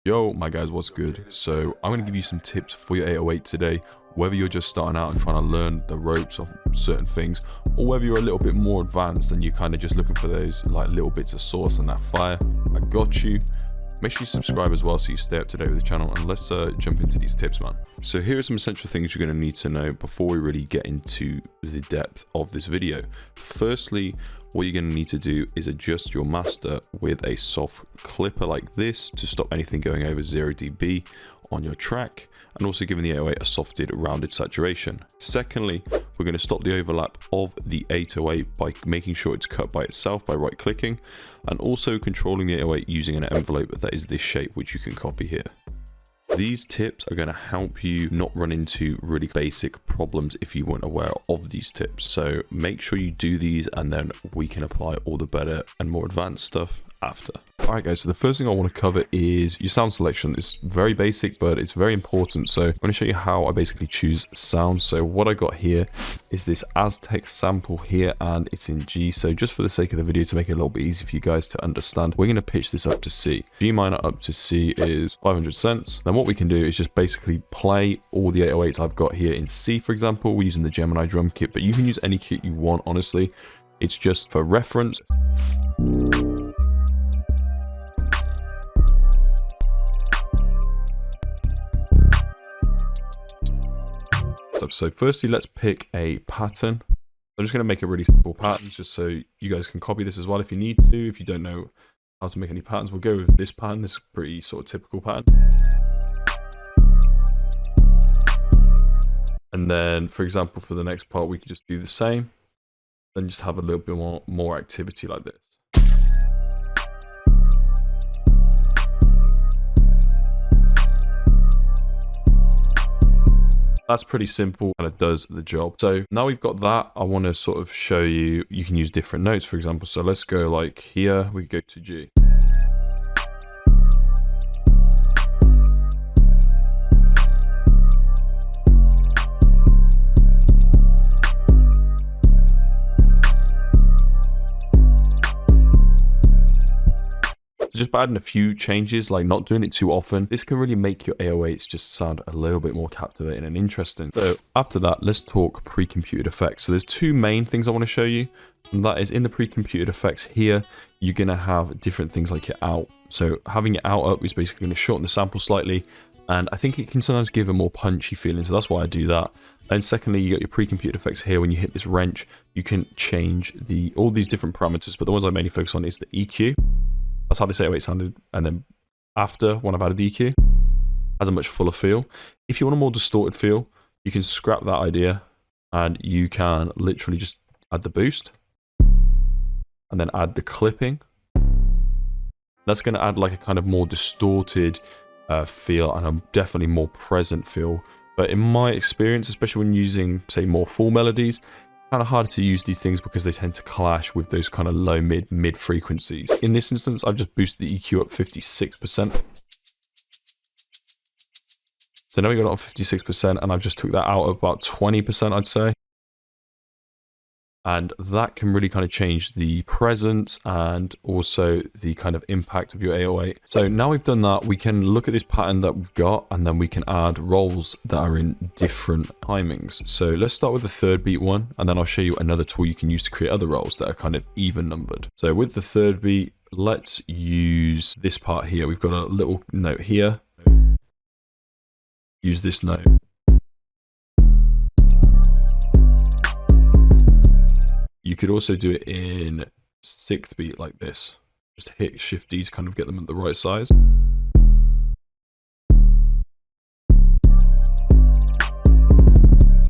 Yo, my guys, what's good? So I'm going to give you some tips for your 808 today, whether you're just starting out and trying to learn the ropes of certain things, or whether you're a little bit more advanced and you're kind of just looking for those like little bits of sauce and that fire. I got you. Make sure you subscribe as well so you stay up to date with the channel, and let's jump into these tips, man. So here are some essential things you're going to need to know before we really get into the depth of this video. Firstly, what you're going to need to do is adjust your master with a soft clipper like this to stop anything going over 0 dB on your track, and also giving the 808 a softed, rounded saturation. Secondly, we're going to stop the overlap of the 808 by making sure it's cut by itself by right clicking, and also controlling the 808 using an envelope that is this shape, which you can copy here. These tips are going to help you not run into really basic problems if you weren't aware of these tips. So make sure you do these, and then we can apply all the better and more advanced stuff after. Alright guys, so the first thing I want to cover is your sound selection. It's very basic, but it's very important. So I'm going to show you how I basically choose sound. So what I got here is this Aztec sample here, and it's in G. So just for the sake of the video, to make it a little bit easy for you guys to understand, we're going to pitch this up to C. G minor up to C is 500 cents. Then what we can do is just basically play all the 808s I've got here in C, for example. We're using the Gemini drum kit, but you can use any kit you want, honestly. It's just for reference. So firstly, let's pick a pattern. I'm just going to make a really simple pattern just so you guys can copy this as well if you need to. If you don't know how to make any patterns, we'll go with this pattern. This is a pretty sort of typical pattern. And then, for example, for the next part, we could just do the same. Then just have a little bit more activity like this. That's pretty simple, and it does the job. So now we've got that, I want to sort of show you, you can use different notes, for example. So let's go like here, we go to G. Just by adding a few changes, like not doing it too often, this can really make your 808s just sound a little bit more captivating and interesting. So after that, let's talk pre-computed effects. So there's two main things I want to show you, and that is in the pre-computed effects here, you're going to have different things like your out. So having your out up is basically going to shorten the sample slightly, and I think it can sometimes give a more punchy feeling, so that's why I do that. And secondly, you got your pre-computed effects here. When you hit this wrench, you can change all these different parameters, but the ones I mainly focus on is the EQ. That's how this 808 sounded, and then after, when I've added EQ, has a much fuller feel. If you want a more distorted feel, you can scrap that idea, and you can literally just add the boost, and then add the clipping. That's going to add like a kind of more distorted feel, and a definitely more present feel. But in my experience, especially when using, say, more full melodies, kind of hard to use these things because they tend to clash with those kind of low mid frequencies. In this instance, I've just boosted the EQ up 56%. So now we got it on 56%, and I've just took that out of about 20%, I'd say. And that can really kind of change the presence and also the kind of impact of your 808. So now we've done that, we can look at this pattern that we've got, and then we can add rolls that are in different timings. So let's start with the third beat one, and then I'll show you another tool you can use to create other rolls that are kind of even numbered. So with the third beat, let's use this part here. We've got a little note here. Use this note. You could also do it in sixth beat like this. Just hit Shift D to kind of get them at the right size.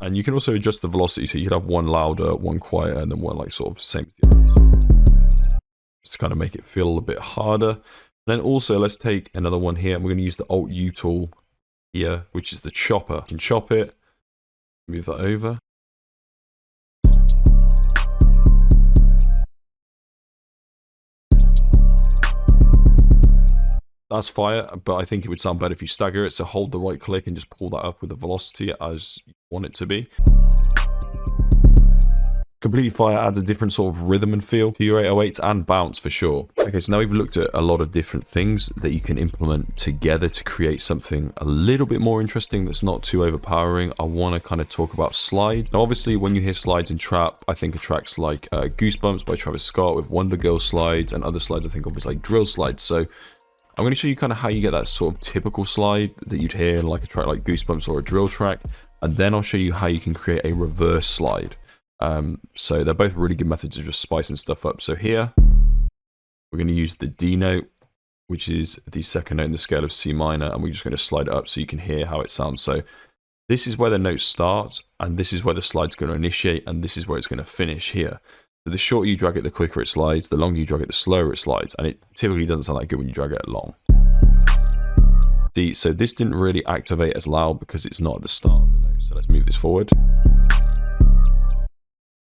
And you can also adjust the velocity, so you could have one louder, one quieter, and then one like sort of same as the others. Just to kind of make it feel a bit harder. And then also let's take another one here, and we're going to use the Alt U tool here, which is the chopper. You can chop it, move that over. That's fire, but I think it would sound better if you stagger it. So hold the right click and just pull that up with the velocity as you want it to be. Completely Fire adds a different sort of rhythm and feel to your 808s and bounce for sure. Okay, so now we've looked at a lot of different things that you can implement together to create something a little bit more interesting that's not too overpowering. I want to kind of talk about slides. Now, obviously, when you hear slides in trap, I think of tracks like Goosebumps by Travis Scott with Wonder Girl slides, and other slides I think of as like drill slides. So I'm going to show you kind of how you get that sort of typical slide that you'd hear in like a track like Goosebumps or a drill track, and then I'll show you how you can create a reverse slide. So they're both really good methods of just spicing stuff up. So here, we're going to use the D note, which is the second note in the scale of C minor, and we're just going to slide it up so you can hear how it sounds. So this is where the note starts, and this is where the slide's going to initiate, and this is where it's going to finish here. So the shorter you drag it, the quicker it slides. The longer you drag it, the slower it slides, and it typically doesn't sound that good when you drag it long. See, so this didn't really activate as loud because it's not at the start of the note. So let's move this forward.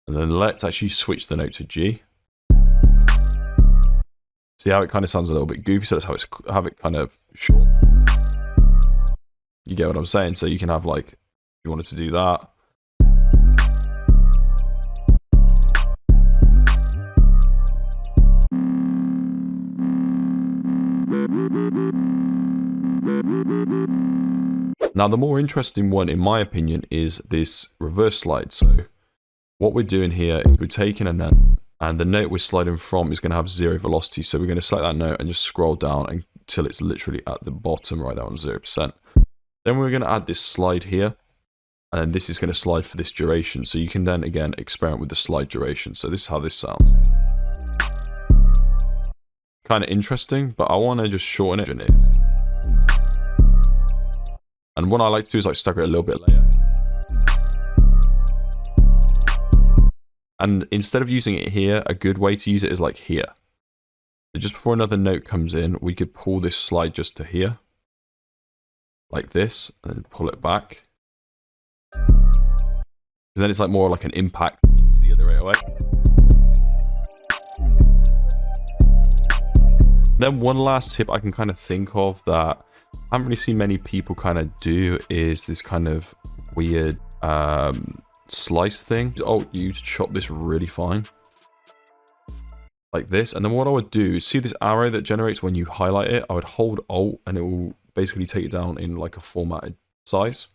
And then let's actually switch the note to G. See how it kind of sounds a little bit goofy, so let's have it kind of short. You get what I'm saying? So you can have like, if you wanted to do that. Now the more interesting one, in my opinion, is this reverse slide. So what we're doing here is we're taking a note, and the note we're sliding from is going to have 0 velocity. So we're going to select that note and just scroll down until it's literally at the bottom right there on 0%. Then we're going to add this slide here, and this is going to slide for this duration. So you can then again experiment with the slide duration. So this is how this sounds. Kind of interesting, but I want to just shorten it. And what I like to do is like stagger it a little bit later. And instead of using it here, a good way to use it is like here. So just before another note comes in, we could pull this slide just to here. Like this, and then pull it back. Because then it's like more like an impact into the other 808. Then one last tip I can kind of think of that I haven't really seen many people kind of do is this kind of weird slice thing. You chop this really fine like this, and then what I would do is see this arrow that generates when you highlight it. I would hold Alt and it will basically take it down in like a formatted size.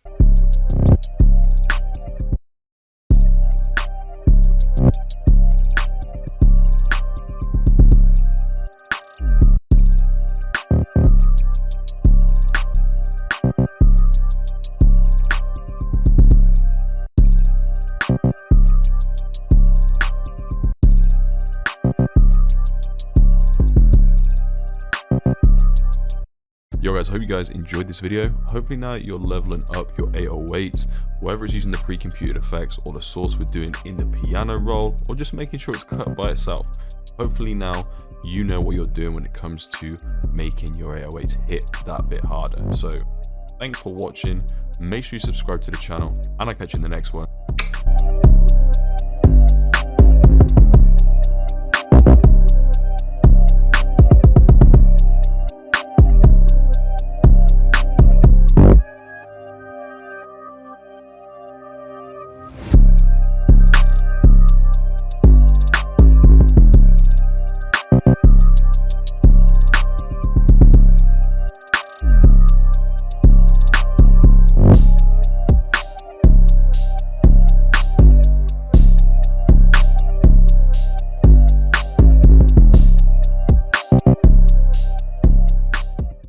Yo guys, I hope you guys enjoyed this video. Hopefully now you're leveling up your 808s, whether it's using the pre-computed effects or the source we're doing in the piano roll, or just making sure it's cut by itself. Hopefully now you know what you're doing when it comes to making your 808s hit that bit harder. So thanks for watching. Make sure you subscribe to the channel, and I'll catch you in the next one.